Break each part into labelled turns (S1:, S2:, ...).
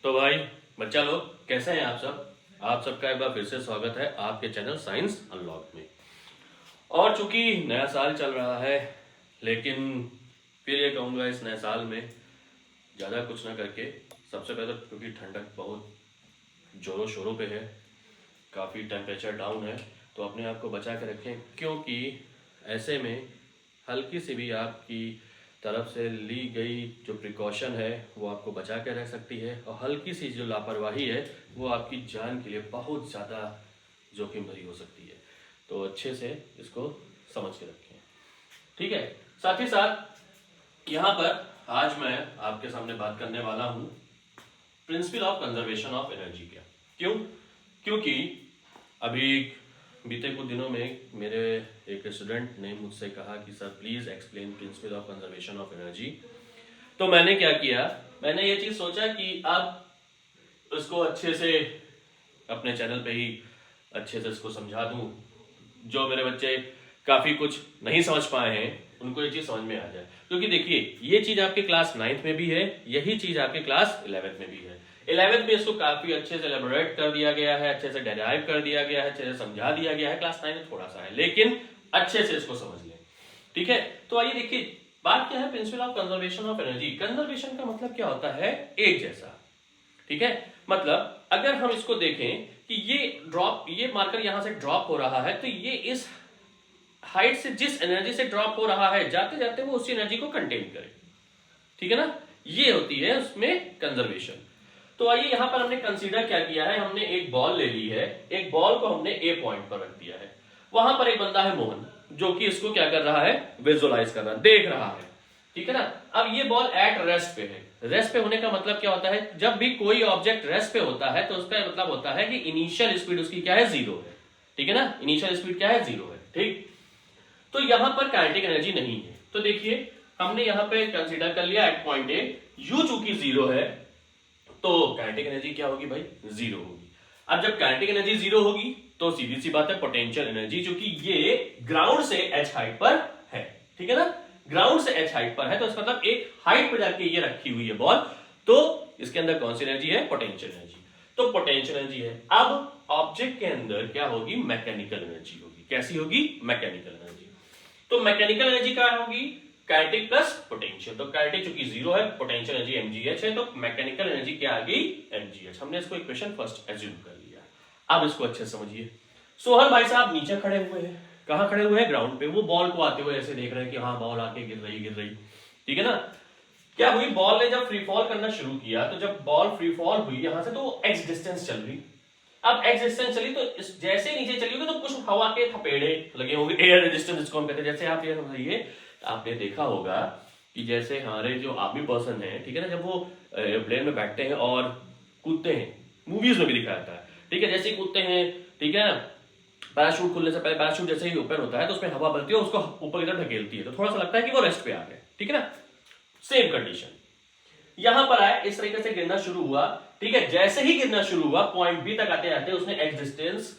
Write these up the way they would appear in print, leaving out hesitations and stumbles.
S1: तो भाई बच्चा लोग कैसे हैं आप सब। आप सबका एक बार फिर से स्वागत है आपके चैनल साइंस अनलॉक में। और चूंकि नया साल चल रहा है, लेकिन फिर ये कहूँगा इस नए साल में ज़्यादा कुछ ना करके, सबसे पहले क्योंकि ठंडक बहुत जोरों शोरों पे है, काफ़ी टेम्परेचर डाउन है, तो अपने आप को बचा के रखें, क्योंकि ऐसे में हल्की सी भी आपकी तरफ से ली गई जो प्रिकॉशन है वो आपको बचा के रख सकती है, और हल्की सी जो लापरवाही है वो आपकी जान के लिए बहुत ज़्यादा जोखिम भरी हो सकती है। तो अच्छे से इसको समझ के रखें, ठीक है। साथ ही साथ यहाँ पर आज मैं आपके सामने बात करने वाला हूँ principle of conservation of energy का। क्योंकि अभी बीते कुछ दिनों में मेरे एक स्टूडेंट ने मुझसे कहा कि sir please explain principle of conservation of energy. तो मैंने क्या किया, मैंने ये चीज सोचा कि अब उसको अच्छे से अपने चैनल पे ही अच्छे से इसको समझा दूं। जो मेरे बच्चे काफी कुछ नहीं समझ पाए हैं उनको ये चीज समझ में आ जाए, क्योंकि देखिए ये चीज आपके क्लास 9th में भी है, यही चीज आपके क्लास 11th में भी है। 11th में इसको काफी अच्छे से एलेबोरेट कर दिया गया है, अच्छे से डेराइव कर दिया गया है, अच्छे से समझा दिया गया है। क्लास 9 में थोड़ा सा है, लेकिन अच्छे से इसको समझ लें, ठीक है। तो आइए देखिए बात क्या है principle of conservation of energy. Conservation का मतलब क्या होता है, एक जैसा, ठीक है। मतलब अगर हम इसको देखें कि ये मार्कर यहां से ड्रॉप हो रहा है, तो ये इस हाइट से जिस एनर्जी से ड्रॉप हो रहा है जाते जाते वो उसी एनर्जी को कंटेन करे, ठीक है ना। ये होती है उसमें कंजर्वेशन। तो आइए यहां पर हमने कंसीडर क्या किया है, हमने एक बॉल ले ली है, एक बॉल को हमने ए पॉइंट पर रख दिया है। वहां पर एक बंदा है मोहन, जो कि इसको क्या कर रहा है, विजुअलाइज कर रहा है, देख रहा है, ठीक है ना। अब ये बॉल एट रेस्ट पे है। रेस्ट पे होने का मतलब क्या होता है, जब भी कोई ऑब्जेक्ट रेस्ट पे होता है तो उसका मतलब होता है कि इनिशियल स्पीड उसकी क्या है, 0 है, ठीक है ना। इनिशियल स्पीड क्या है, 0 है, ठीक। तो यहां पर काइनेटिक एनर्जी नहीं है। तो देखिए हमने यहां पे कंसीडर कर लिया एट पॉइंट ए, यू चूंकि 0 है तो काइनेटिक एनर्जी क्या होगी भाई, 0 होगी। अब जब काइनेटिक एनर्जी 0 होगी तो सीधी सी बात है पोटेंशियल एनर्जी, चूंकि ये ग्राउंड से एच हाइट पर है, ठीक है ना। ग्राउंड से एच हाइट पर है तो इसका मतलब एक हाइट पर जाके ये रखी हुई है बॉल, तो इसके अंदर कौन सी एनर्जी है, पोटेंशियल एनर्जी। तो पोटेंशियल एनर्जी है। अब ऑब्जेक्ट के अंदर क्या होगी, मैकेनिकल एनर्जी होगी। कैसी होगी, मैकेनिकल एनर्जी। तो मैकेनिकल एनर्जी क्या होगी, काइनेटिक प्लस पोटेंशियल। तो काइनेटिक चूंकि 0 है, पोटेंशियल एनर्जी mgh है, तो मैकेनिकल एनर्जी क्या आ गई, mgh। हमने इसको इक्वेशन फर्स्ट एज्यूम कर लिया। अब इसको अच्छे से समझिए। सोहन भाई साहब नीचे खड़े हुए हैं, कहां खड़े हुए हैं, ग्राउंड पे। वो बॉल को आते हुए ऐसे देख रहे हैं कि हाँ बॉल आके गिर रही, ठीक है ना। क्या हुई, बॉल ने जब फ्री फॉल करना शुरू किया, तो जब बॉल फ्री फॉल हुई यहां से, तो एक्स डिस्टेंस चल रही। अब एक्स डिस्टेंस चली तो जैसे नीचे चली होगी तो कुछ हवा के थपेड़े लगे होंगे, एयर रेजिस्टेंस जिसको हम कहते हैं। जैसे आप ये समझिए, आपने देखा होगा कि जैसे हमारे जो आर्मी पर्सन है, ठीक है ना, जब वो एयरप्लेन में बैठते हैं और कूदते हैं, मूवीज में भी दिखाया जाता है, ठीक है, जैसे ही कूदते हैं, ठीक है ना, पैराशूट खुलने से पहले पैराशूट जैसे ही ओपन होता है तो उसमें हवा भरती है, उसको ऊपर की तरफ ढकेलती है, तो थोड़ा सा लगता है कि वो रेस्ट पे आ गए, ठीक है ना। सेम कंडीशन यहां पर आया, इस तरीके से गिरना शुरू हुआ, ठीक है। जैसे ही गिरना शुरू हुआ पॉइंट बी तक आते आते उसने एक्स डिस्टेंस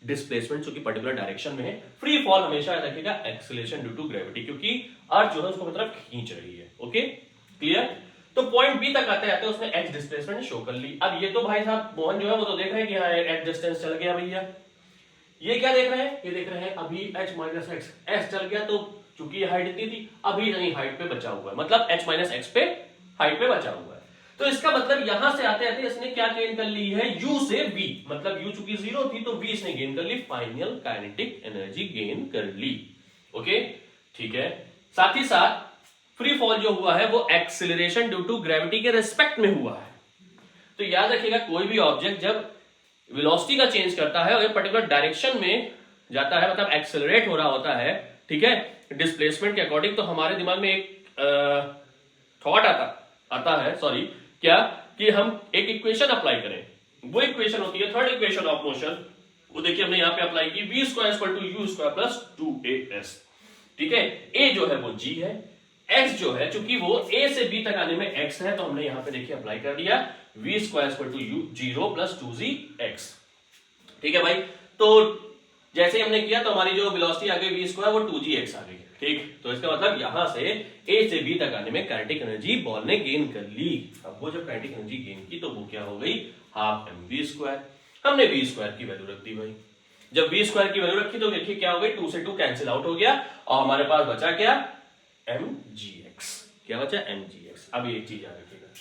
S1: डिस्प्लेसमेंट जो कि पर्टिकुलर डायरेक्शन में है, फ्री फॉल हमेशा रखेगा एक्सेलरेशन ड्यू टू ग्रेविटी, क्योंकि अर्थ जो है उसको मतलब खींच रही है। Okay clear. तो पॉइंट बी तक आते आते उसने एक्स डिस्प्लेसमेंट शो कर ली। अब ये तो भाई साहब मोहन जो है वो तो देख रहे हैं कि हाँ एक्स डिस्टेंस चल गया भैया। ये क्या देख रहे हैं, ये देख रहे हैं अभी h माइनस एक्स, एस चल गया, तो चूंकि ये हाइट इतनी थी, अभी नहीं हाइट पे बचा हुआ है, मतलब h माइनस एक्स पे हाइट पे बचा हुआ है। तो इसका मतलब यहां से आते आते इसने क्या गेन कर ली है, u से v, मतलब u चूंकि 0 थी तो v इसने गेन कर ली, फाइनल काइनेटिक एनर्जी गेन कर ली। ओके ठीक है। साथ ही साथ फ्री फॉल जो हुआ है वो एक्सेलरेशन ड्यू टू ग्रेविटी के रिस्पेक्ट में हुआ है। तो याद रखिएगा कोई भी ऑब्जेक्ट जब वेलोसिटी का चेंज करता है और एक पर्टिकुलर डायरेक्शन में जाता है, मतलब एक्सेलरेट हो रहा होता है, ठीक है, डिस्प्लेसमेंट के अकॉर्डिंग, तो हमारे दिमाग में एक थॉट आता है, सॉरी, क्या कि हम एक इक्वेशन अप्लाई करें। वो इक्वेशन होती है थर्ड इक्वेशन ऑफ मोशन। वो देखिए हमने यहां पे अप्लाई की, v square equal to U square plus 2as, ठीक है। a जो है वो g है, x जो है चूंकि वो a से b तक आने में x है, तो हमने यहां पे देखिए अप्लाई कर दिया v square equal to U 0 plus 2gx, ठीक है भाई। तो जैसे हमने किया तो हमारी जो वेलोसिटी आ गई v स्क्वायर वो 2gx आ गई, ठीक, तो इसका मतलब यहां से ए से बी तक आने में काइनेटिक एनर्जी बॉल ने गेन कर ली। अब वो जब काइनेटिक एनर्जी गेन की तो वो क्या हो गई, हाफ mv²। हमने v² की वैल्यू रख दी भाई। जब v² की वैल्यू रखी तो देखिए क्या हो गई, 2 से 2 कैंसिल आउट हो गया और हमारे पास बचा क्या, mgx। क्या बचा, mgx। अब एक चीज याद रखिएगा,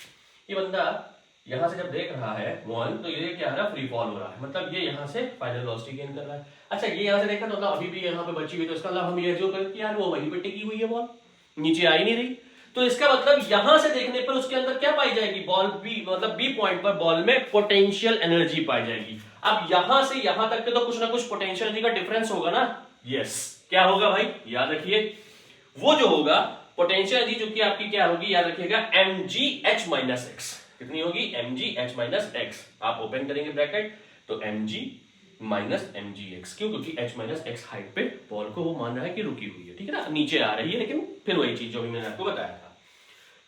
S1: ये बंदा यहां से जब देख रहा है वन, तो ये क्या है ना, फ्री फॉल हो रहा है, मतलब ये यहां से फाइनल वेलोसिटी गेन कर रहा है। अच्छा, ये यहां से देखा तो मतलब अभी भी यहां पे बची हुई, तो इसका मतलब हम ये जो करें कि यार वो वहीं पे टिकी हुई है, बॉल नीचे आ ही नहीं रही। तो इसका मतलब यहां से देखने पर उसके अंदर क्या पाई जाएगी, बॉल बी, मतलब बी पॉइंट पर बॉल में पोटेंशियल एनर्जी पाई जाएगी। अब यहां से यहां तक के तो कुछ ना कुछ पोटेंशियल एनर्जी का डिफरेंस होगा ना। यस, क्या होगा भाई, याद रखिए, वो जो होगा पोटेंशियल एनर्जी जो कि आपकी क्या होगी, याद रखिएगा, mgh माइनस एक्स। कितनी होगी, mgh माइनस एक्स। आप ओपन करेंगे ब्रैकेट तो mg माइनस mgx। क्यों, क्योंकि h माइनस एक्स हाइट पे बॉल को वो मान रहा है कि रुकी हुई है, ठीक है ना, नीचे आ रही है, लेकिन फिर वही चीज जो भी मैंने आपको बताया था।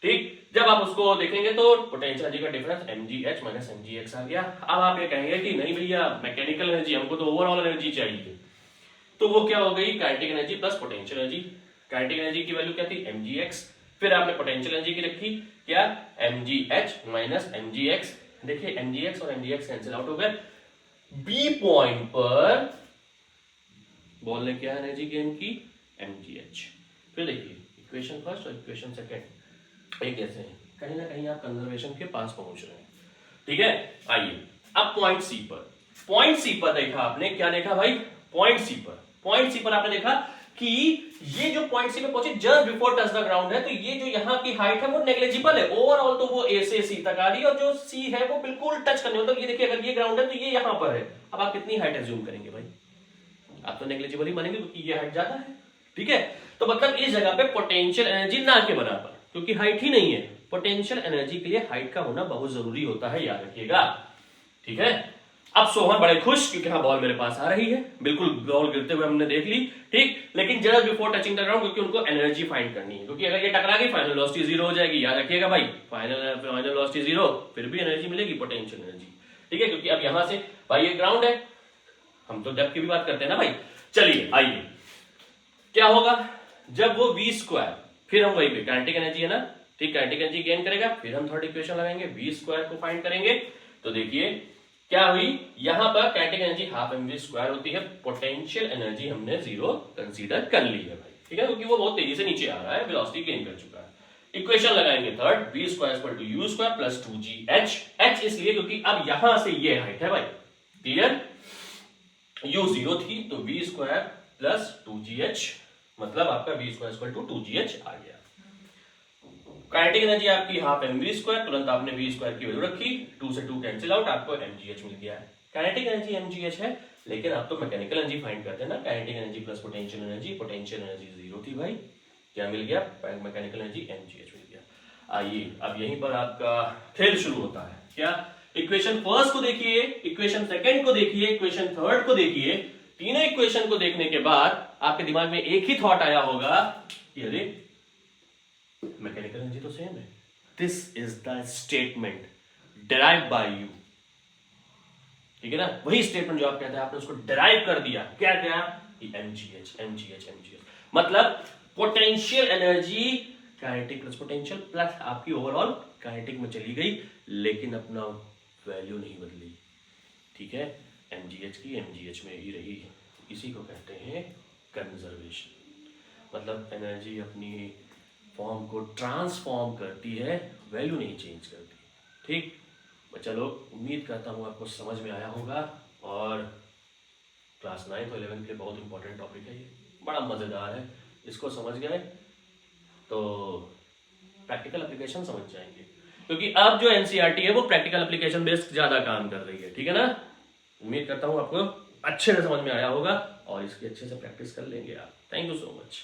S1: ठीक, जब आप उसको देखेंगे तो पोटेंशियल एनर्जी का डिफरेंस mgh माइनस mgx आ गया। अब आप ये कहेंगे कि नहीं भैया मैकेनिकल एनर्जी, हमको तो ओवरऑल एनर्जी चाहिए, तो वो क्या हो गई, kinetic energy plus potential energy. Kinetic energy की वैल्यू क्या थी, mgx, फिर आपने पोटेंशियल एनर्जी की रखी क्या, mgh माइनस mgx। देखिए mgx और mgx कैंसिल आउट हो गए। बी पॉइंट पर बॉल ने क्या एनर्जी गेन की, mgh। फिर देखिए इक्वेशन फर्स्ट और इक्वेशन सेकंड एक जैसे हैं, कहीं ना कहीं आप कंजर्वेशन के पास पहुंच रहे हैं, ठीक है। आइए अब पॉइंट सी पर, पॉइंट सी पर देखा आपने, क्या देखा भाई, पॉइंट सी पर, पॉइंट सी पर आपने देखा कि ये जो पॉइंट सी पे पहुंचे just before touch the ground है, तो ये जो यहाँ की हाइट है वो नेग्लिजिबल है। ओवरऑल तो वो ए से सी तक आ रही है और जो सी है वो बिल्कुल टच करने, मतलब ये देखिए अगर ये ग्राउंड है तो ये यहाँ पर है। अब आप कितनी हाइट एज्यूम करेंगे भाई, आप तो नेग्लिजिबल ही मानेंगे क्योंकि ये हाइट ज्यादा है, ठीक है। तो मतलब इस जगह पे पोटेंशियल एनर्जी ना के बराबर, क्योंकि हाइट ही नहीं है। पोटेंशियल एनर्जी के लिए हाइट का होना बहुत जरूरी होता है, याद रखिएगा, ठीक है। अब सोहन बड़े खुश क्योंकि हाँ बॉल मेरे पास आ रही है, बिल्कुल बॉल गिरते हुए हमने देख ली, ठीक। लेकिन just before touching the ground, क्योंकि उनको एनर्जी फाइंड करनी है, क्योंकि अगर ये टकरा गई फाइनल वेलोसिटी 0 हो जाएगी, याद रखिएगा भाई, फाइनल वेलोसिटी 0, फिर भी एनर्जी मिलेगी, पोटेंशियल एनर्जी, ठीक है। क्योंकि अब यहां से भाई ये ग्राउंड है, हम तो डेप्थ की भी बात करते हैं ना भाई। चलिए आइए, क्या होगा जब वो v², फिर हम वही पे काइनेटिक एनर्जी है ना, ठीक, काइनेटिक एनर्जी गेन करेगा, फिर हम थर्ड इक्वेशन लगाएंगे, v² को फाइंड करेंगे। तो देखिए क्या हुई, यहां पर काइनेटिक एनर्जी हाफ mv² होती है, पोटेंशियल एनर्जी हमने 0 कंसीडर कर ली है भाई, ठीक है, क्योंकि वो बहुत तेजी से नीचे आ रहा है, वेलोसिटी गेन कर चुका है। इक्वेशन लगाएंगे third, v² = u² plus 2gh। h इसलिए क्योंकि अब यहां से ये हाइट है भाई, क्लियर, u 0 थी तो v² प्लस 2gh, मतलब आपका v² = 2gh आ गया। काइनेटिक एनर्जी आपकी हाफ mv², तुरंत आपने v² की वैल्यू रखी, 2 से 2 कैंसिल आउट, आपको mgh मिल गया है। काइनेटिक एनर्जी mgh है, लेकिन आप तो मैकेनिकल एनर्जी फाइंड करते हैं ना, kinetic energy plus potential energy, potential energy 0 थी भाई, क्या मिल गया, मैकेनिकल एनर्जी mgh मिल गया। आइए अब यहीं पर आपका खेल शुरू होता है, क्या, इक्वेशन फर्स्ट को देखिए, इक्वेशन सेकंड को देखिए, इक्वेशन थर्ड को देखिए। तीनों इक्वेशन को देखने के बाद आपके दिमाग में एक ही थॉट आया होगा कि अरे मैकेनिकल एनर्जी तो सेम है, this is the statement derive by you, ठीक है ना, वही स्टेटमेंट जो आप कहते हैं आपने उसको डिराइव कर दिया, क्या क्या, mgh, मतलब potential energy kinetic plus potential plus आपकी ओवरऑल काइनेटिक में चली गई, लेकिन अपना वैल्यू नहीं बदली, ठीक है, mgh की mgh में ही रही। इसी को कहते हैं कंजर्वेशन, मतलब एनर्जी अपनी फॉर्म को ट्रांसफॉर्म करती है, वैल्यू नहीं चेंज करती, ठीक। चलो उम्मीद करता हूँ आपको समझ में आया होगा, और क्लास 9 और 11 के लिए बहुत इंपॉर्टेंट टॉपिक है ये, बड़ा मज़ेदार है, इसको समझ गए तो प्रैक्टिकल एप्लीकेशन समझ जाएंगे, क्योंकि अब जो एनसीईआरटी है वो प्रैक्टिकल एप्लीकेशन बेस्ड ज़्यादा काम कर रही है, ठीक है ना। उम्मीद करता हूँ आपको अच्छे से समझ में आया होगा और इसकी अच्छे से प्रैक्टिस कर लेंगे आप। Thank you so much.